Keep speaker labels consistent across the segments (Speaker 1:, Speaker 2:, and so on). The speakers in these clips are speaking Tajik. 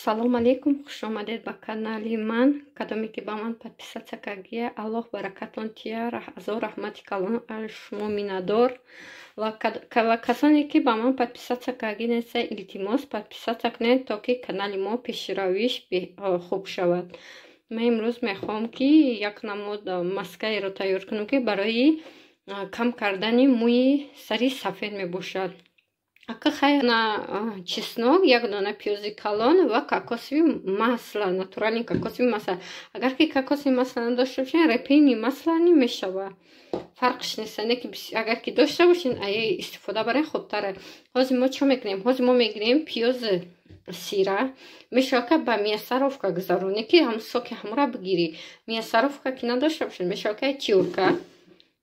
Speaker 1: Салом алейкум, хуш омадед ба канали ман. Кадоме ки ба ман подписаться кардия, Аллоҳ баракатон тия, азо раҳмати калон ал шумо минадор. Ва касоне ки ба ман подписаться кардинеса, илтимос подписаться кунед, то ки канали мо пешравиш хуб шавад. Ман имрӯз мехоҳам ки як намуд маскаеро тайёр кунам ки барои кам кардани мӯи сари сафед мебошад. Ака хайна чеснок, як дона пиёзи калон ва кокосови масла, натуральни кокосови масла. Агар ки кокосови масла надошта бошен, репини масла намешавад. Фарқш нест. Агар ки дошта бошен, ая истифода барен хубтаре. Ҳозир мо чо мекунем? Ҳозир мо мегирем пиёзи сира, мешавад ки ба миясаровка гузаронӣ, ки ҳам соки ҳамра бигирӣ. Миясаровка ки надошта бошен, мешавад ки тюрка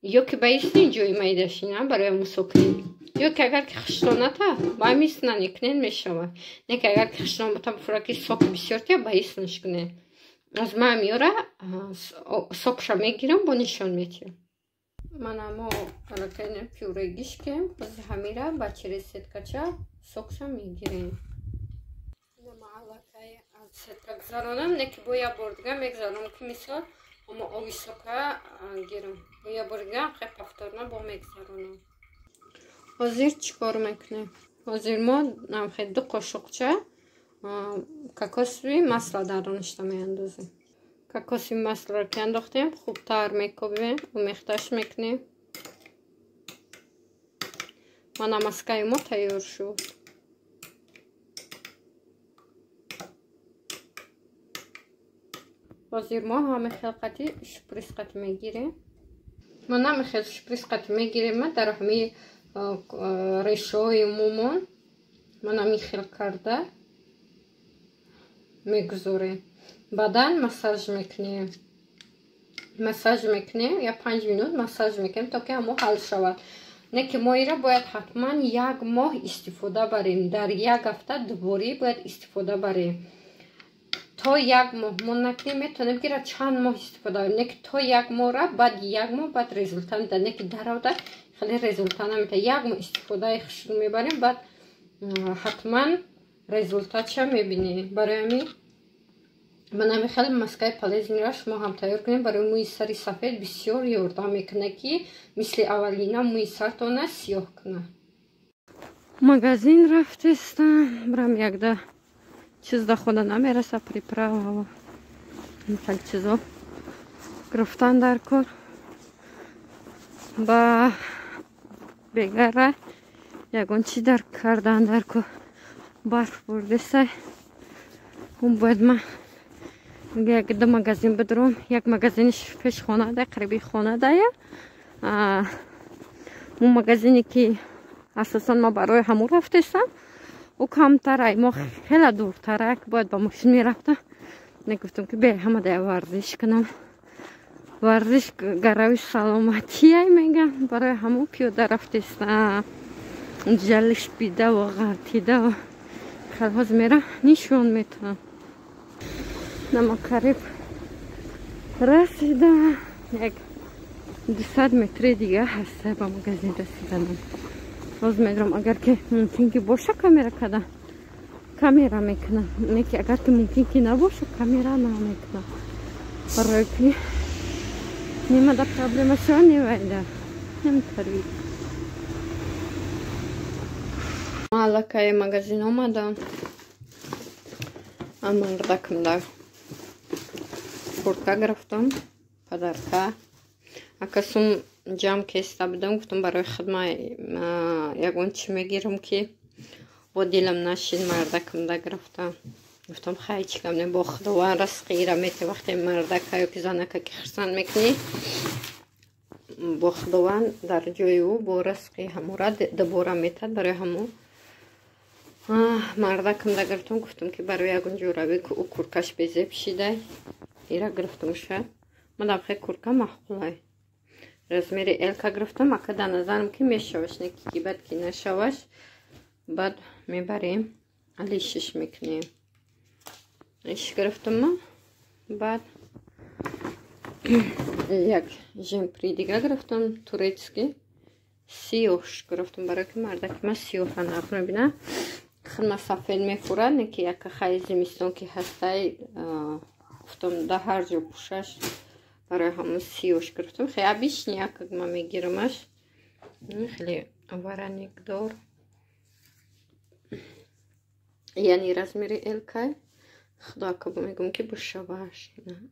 Speaker 1: ё ки ба исни ҷои майдашина барои мусоки. Ё ки агар ки хиштоната ба миснан икнен мешавад. Не ки агар ки хиштоната фураки соки бисёр тия ба иснаш кунен. Аз ма миёра сокша мегирам, бо нишон метиям. Мана мо алакайне пюре гишкем, ози ҳамира ба через сеткача сокша мегирем. Нама алакай аз сетка гузаронам, не ки бо я бор дига мегзаронам, ки мисол омо ови сока гирам. Бо я бор дига хай повторно бо мегзаронам. Ҳозир чӣ кор мекунем? Ҳозир мо намхе 2 қошуқча кокосови масла дар роништа меандозем. Кокосови масларо ки андохтем, хубтар мекобем, омехташ мекунем. Мана маскаи мо тайёр шуд. ҳозир мо ҳама хелқати шуприсқати мегирем. Мо намехел шуприсқати мегирем, дар ҳамаи решои мумон мана михел карда мегузорем. Баъдан массаж мекунем. Массаж мекунем, я 5 минут массаж мекунем, то ки ҳамо ҳал шавад. Не ки мо ира бояд ҳатман 1 моҳ истифода барем. Дар 1 ҳафта дубори бояд истифода барем. То 1 моҳ мо накунем, метавонем ки чанд моҳ истифода барем. Не ки то 1 моҳра, баъд 1 моҳ баъд результат медад. Не ки дар ҳафта хеле результат намедад. 1 моҳ истифодаи хушк мебарем, баъд ҳатман результатша мебинем. Барои ҳамин ман хеле маскаи полезниро шумо ҳам тайёр кунед. Барои мӯи сари сафед бисёр ёрдам мекунад, ки мисли аввалина мӯи сартона сиёҳ кунад. Магазин рафтестам, брам якда чиз да хода намераса, приправа так чизо гирифтан дар кор. Ба бегара ягон чи дар кардан дар кор барф бурдесай. Он бояд ман як 2 магазин бидурам. Як магазиниш пеш хонада, қариби хонадая. Мун магазине ки асосан ма барои ҳаму рафтестам, у камтарай, мо хела дуртара, ки бояд ба мошин мерафтам. Мегуфтам ки бе ҳамадая варзиш кунам. Варзиш гарави саломатияй мегам. Барои ҳаму пиёда рафтестам. ҷалиш бида ва ғартида ва халҳоз мера нишон метавам. Нама қариб расидам. Як 200 метри дига ҳаста ба магазин расиданам. ҳоз медорам агар ки мумкин ки боша камера када камера мекунам. Не ки агар ки мумкин ки набоша камера намекунам. Барои ки немада проблема шава невайда. Ҳамтари алакай магазин омадам. Амардакмда куртка гирифтам, падарка. Акасум ҷамъ кеста будам, гуфтам барои хидма ягон чи мегирам ки бо дилам нашид. Мардакмда гирифтам. Гуфтам хай чикам не бо худованд разқи ира мете вақте мардака ё ки занака ки хирсанд мекунӣ, бо худованд дар ҷои ӯ бо разқи ҳамура дубора метад. барои ҳамо мардакмда гирифтам. гуфтам ки барои ягон ҷоравӣ ки ӯ курткаш безеб шидай, ира гирифтам шуд. мадам хе куртка маъқулай. размери элка гирифтам. ака дар назарам ки мешаваш, не ки бад ки нашаваш, баъд мебарем алишиш мекунем. иш гирифтам. баъд як жемпри дига гирифтам, турецки сиёҳш гирифтам, барои ки мардаки ман сиёҳа нақ мебинам. خدمة سفید میخورن که یک خیلی زمستون که هسته گفتم ده هر جا پوشش برای همون سیوش گرفتم خیلی بیش نیه که ما میگیرمش خیلی ورنیک دار یعنی размери елкай خدا که میگم که بشوش نه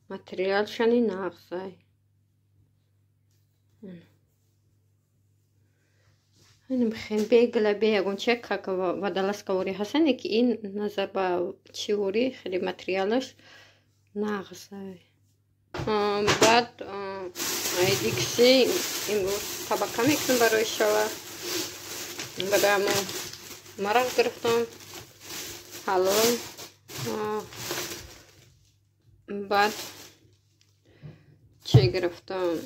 Speaker 1: материал шани нағзай اینم خیلی بیگله بیگون چه که ودالسکا وری هستن که این نظر با چی وری خیلی ماتریالش نغزه بعد دیگسی امروز طبقه میکنم برای شوا برای همون مرق گرفتم حلال بعد چی گرفتم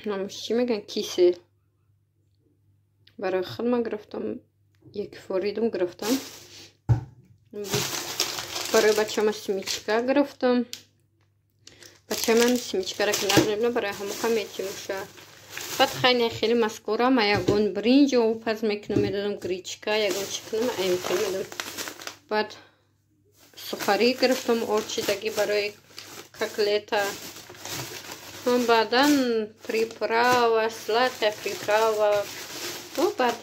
Speaker 1: نامش چی میگن کیسه برای خودم گرفتم یک فوریدم گرفتم برای بچه من سمیچکا گرفتم بچه من سمیچکا را که نبینم برای همون کمیتی میشه بعد خیلی مسکورا ما یکون برینج و پز میکنم میدادم گریچکا یکون چکنم ایمکن میدم بعد سخاری گرفتم ارچیدگی برای котлета بعدا приправа сладкая приправа بعد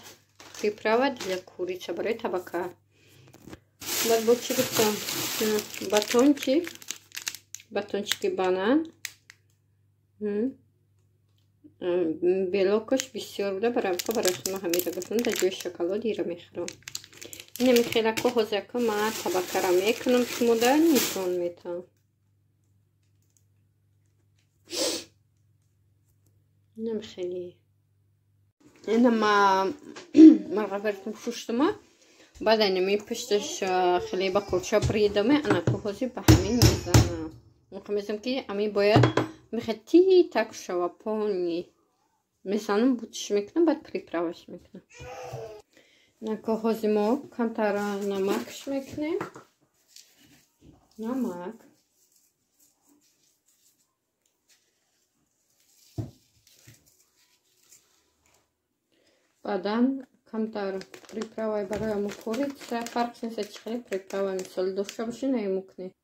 Speaker 1: приправа для курицы برای табака بعد بود چی گفتم батончики банан белокش بسیار بوده برای خودم همیشه گفتم در جای شکلات را میخورم اینم خیلی کوهزه که ما табака را میکنم شما در نشون میتونم اینم خیلی اینم مرغ برتم شوشتم بعد اینمی پشتش خیلی با کلچه بریدم انا کوهزی به همین میزنم میخوام که امی باید میخواد так شوا полный میزنم بودش میکنم بعد приправش میکنم на کوهزی ما کمتر نمکش میکنیم نمک بعدا کمتر приправа برای همون کوریچه فرق نیست چه خیلی приправа مثال داشته باشی نمیمکنی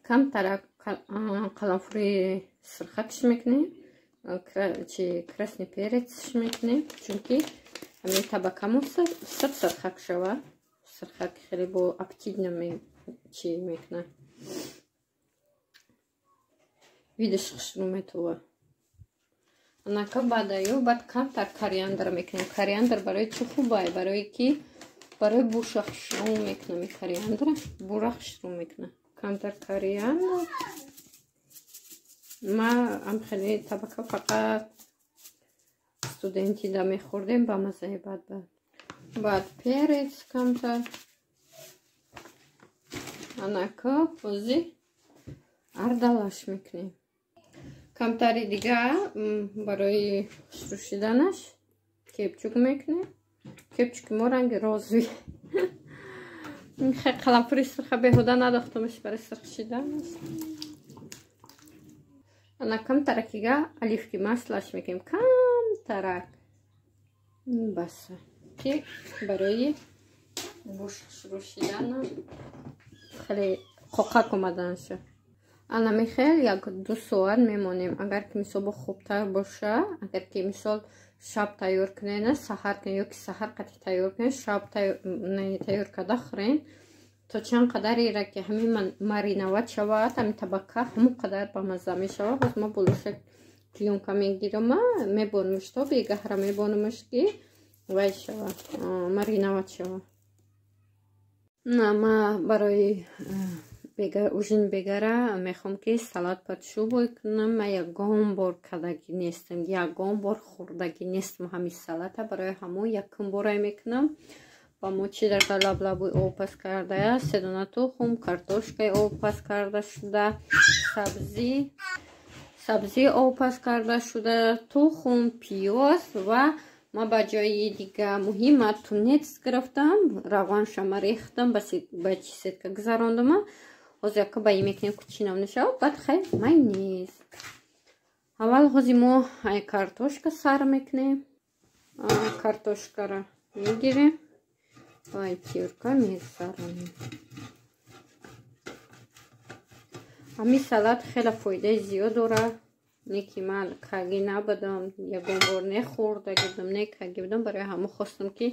Speaker 1: کمتر قلنفری سرخکش میکنی красный перец میکنی چونکی همین табакамون سرخک شود سرخک خیلی با اپتید چی میکنه видишь шуметова анака бадаю бад камтар кориандр мекунем кориандр барои чӣ хубай барои ки барои бушахшрум мекунам кориандр бурахшрум мекунам камтар кориандр ма ам хеле табака фақат студентида мехӯрдем ба маззаи бад перец камтар анака ози ардалаш мекунем камтари дига барои срушиданаш кепчук мекунем кепчуки мо ранги розуи қалампури сирха беҳуда надохтамаш барои сирхшидан аст ана камтаракига оливки маслаш мекунем камтарак баса ки барои срушидан хеле қоқак омаданша ана михел як 2 соат мемонем агар ки мисол бо хубтар боша агар ки мисол шаб тайёр кунена саҳар кунен ёки саҳар қати тайёр кунен шаб тайёр карда хӯрен то чанд қадар ира ки ҳамин мариноват шавад ҳамин табака ҳамон қадар ба мазза мешавад ҳоз мо болоша клёнка мегирам мебонумш то бегаҳра мебонумш ки вай шавад мариноват шавад на ма барои ужин бегара мехом ки салат патшу бекунам ма ягон бор кардагӣ нестам ягон бор хӯрдагӣ нестам ҳамин салата барои ҳамон якум борай мекунам ба мо чи дар лаблабӯи овпаз кардая седона тухм картошкаи овпаз карда шуда сабзи овпаз карда шуда тухм пиёз ва ма ба ҷои дига муҳима тунец гирифтам равғаншама рехтам ба чи сетка гузарондама ҳозир яка ба ин мекунем ки чӣ нам нишавад баъд хай майонез اول ҳози мо картошка сар мекунем. Картошкаро мегирем ва тюрка мегзаронем. ҳамин салат хеле фоидаи зиёд дорад. неки ман каги набудам, ягон бор нехӯрда будам, не каги будам. барои ҳамо хостам ки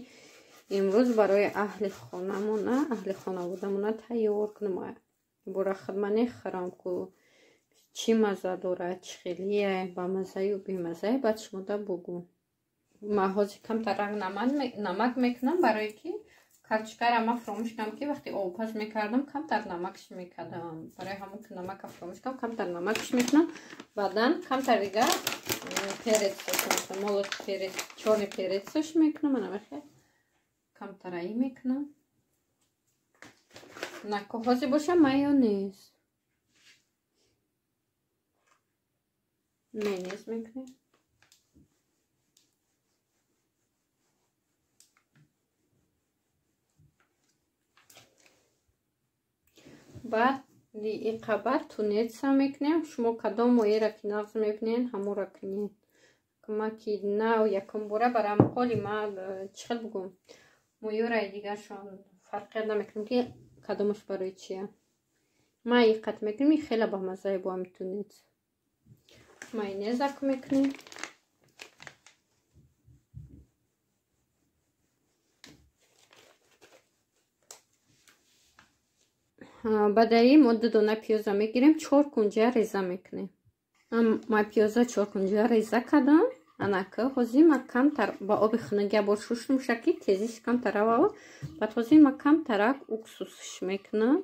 Speaker 1: имрӯз барои аҳли хонамона, аҳли хонаводамона тайёр кунам. бора худма нехӯрам ку чӣ мазза дорад, чӣ хелие, ба маззаю бемаззае. баъд шумо да бугӯ. ман ҳозир камтарак намак мекунам, барое ки картошкаро ман фаромӯш кардам ки вақти обпаз мекардам камтар намакш мекардам. барои ҳамон ки намака фаромӯш кардам, камтар намакш мекунам. баъдан камтар дига перецаш мекунам. молоти перец, чорни перецаш мекунам. анавахе камтараи мекунам. нако ҳозир боша майонез. майонез мекунем. баъд иқабар тунеца мекунем. шумо кадом моеро ки нағз мебинен ҳамонро кунед. ман ки нав якум бора барам қоли ман чӣ хел бугум моёраи дигаршон фарқе намекунем ки кадомаш барои чия. ман иқат мекунем. ин хеле бамаззае бо ҳамин тунец. майонезак мекунем. бадаи мо ду дона пиёза мегирем, 4 кунҷа реза мекунем. ман пиёза 4 кунҷа реза кардам. анака ҳозир ман камтар ба оби хунагӣ бор шуштам шаки тезиш камтар равав. баъд ҳозир ман камтарак уксусш мекунам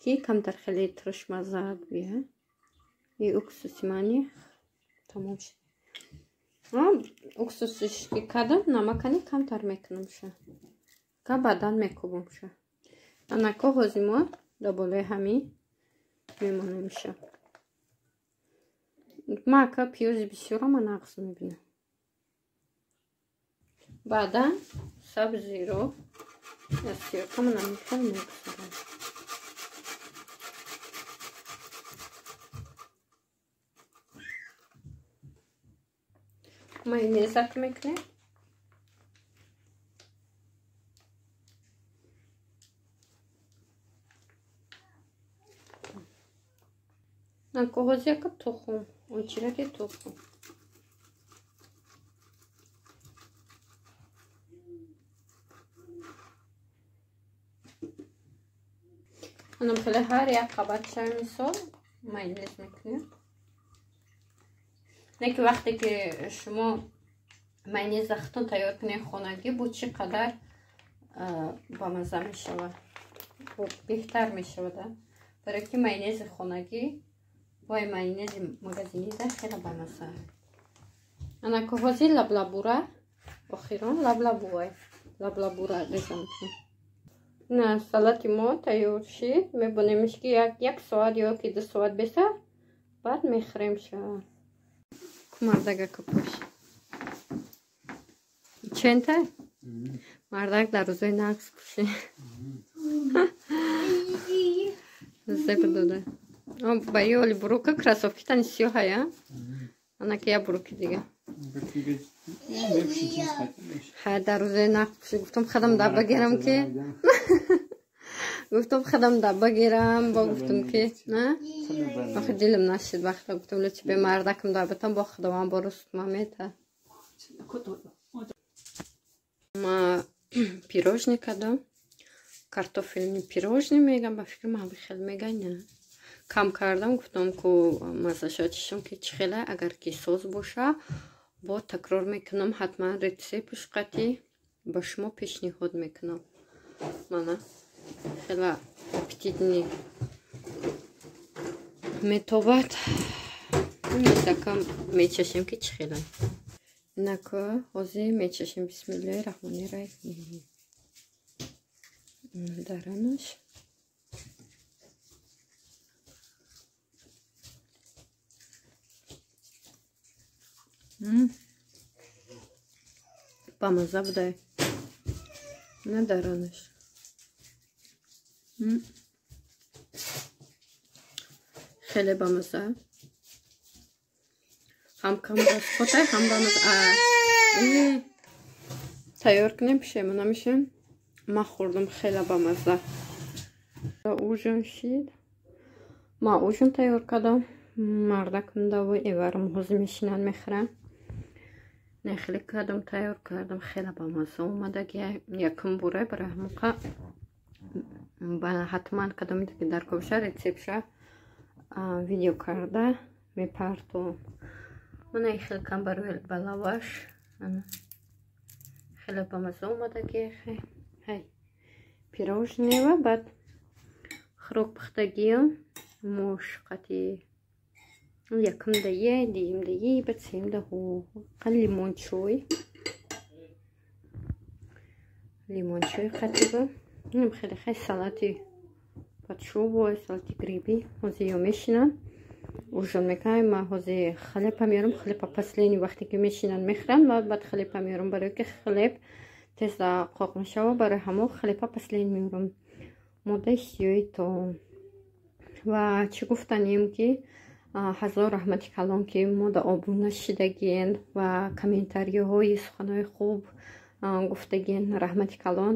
Speaker 1: ки камтар хеле тиришмаззаак биёд. и уксуси мани тамом шуд. уксусш ки кардам намакани камтар мекунам ша ка баъдан мекӯбам ша. анако ҳозир мо доболои ҳамин мемонем ша. ман ака пиёзи бисёро ман нағз мебинам. баъдан сабзиро аз сиёка ман намекунам мегзарам. майонезак мекунем. нако ҳозир яка тухм очираки тухм. анам хеле ҳар як қабатша мисол майонез мекунем. неки вақте ки шумо майонеза худтон тайёр кунед хонагӣ бу чӣ қадар бамазза мешавад, беҳтар мешавад. барое ки майонези хонагӣ бо майонези магазинида хеле бамазза. анако ҳозир лаблабура охирон лаблабура реза мекунем. на салати мо тайёр шид. мебонемш ки як соат ё ки 2 соат беса баъд мехӯрем ша. мардага капош чента мардаг дар рӯзои нағз куши зебр дода. барои оли бурука красовки тани сиёҳая. анаки я буруки дига дар рӯзои нағз куши. гуфтам хадам даба гирам ки гуфтам хадам даба гирам. ба гуфтам ки на охи дилам нашид. вақта гуфтам лучи бе мардакам дабатам бо худован борустма мета. ма пирожни кардам. картофелни пирожни мегам. ба фикр ман хеле мегай на кам кардам. гуфтам ку маззаша чишам ки чӣ хеле агар ки соз боша бо такрор мекунам. ҳатман рецептш қатъӣ ба шумо пешниҳод мекунам. мана хеле аппетитни метобад. мисакам мечашем ки чӣ хеле. инако ҳозир мечашем. бисмиллаҳи раҳмони раҳим. даранаш бамазза будай. на даранаш хеле бамазза. هم камера спотай, هم дам тайёр кунем, пешемона мешем. Ман хӯрдам, хеле бамазза. Ужин шид. Ман ужин тайёр кардам. Мардакам давои эварам ҳозир мешинанд мехӯранд. Нехеле кардам, тайёр кардам, хеле бамазза омадак. Якум бура барои ҳамоқа ҳатман кадоми ки дар кобиша рецептша видео карда мепарту. Мана хеле кам барои ба лаваш. Хеле бамазза омадак. Ҳай пирожнева баъд хӯрок пухтагиё мош қати якум дае, дуюм дае, баъд сеюм даҳу қан лимончой қатиба. Хеле хай салати подшубу, салати гриби ҳозир ё мешинанд ужин мекунам. Ман ҳозир хлеба меорам. Хлеба последни вақте ки мешинанд мехӯранд, баъд хлеба меорам барои ки хлеб тезда қоқ мешава. Барои ҳамо хлеба последни меорам. Моддаи сиёи то ва чӣ гуфтанем ки ҳазор раҳмати калон ки мода обуна шидагиен ва комментариҳои суханои хуб гуфтагиен. Раҳмати калон.